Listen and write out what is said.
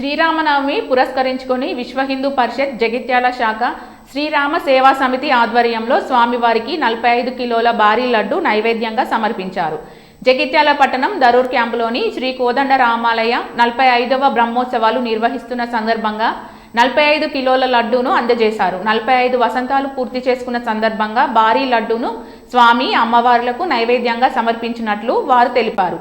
శ్రీరామనవమి పురస్కరించుకొని విశ్వ హిందూ పరిషత్ జగిత్యాల శాఖ శ్రీరామ సేవా సమితి ఆధ్వర్యంలో స్వామివారికి 45 కిలోల భారీ లడ్డు నైవేద్యంగా సమర్పించారు. జగిత్యాల పట్టణం దరూర్ క్యాంపులోని శ్రీ కోదండ రామాలయ 45వ బ్రహ్మోత్సవాలు నిర్వహిస్తున్న సందర్భంగా 45 కిలోల లడ్డూను అందజేశారు. 45 వసంతాలు పూర్తి చేసుకున్న సందర్భంగా భారీ లడ్డూను స్వామి అమ్మవార్లకు నైవేద్యంగా సమర్పించినట్లు వారు తెలిపారు.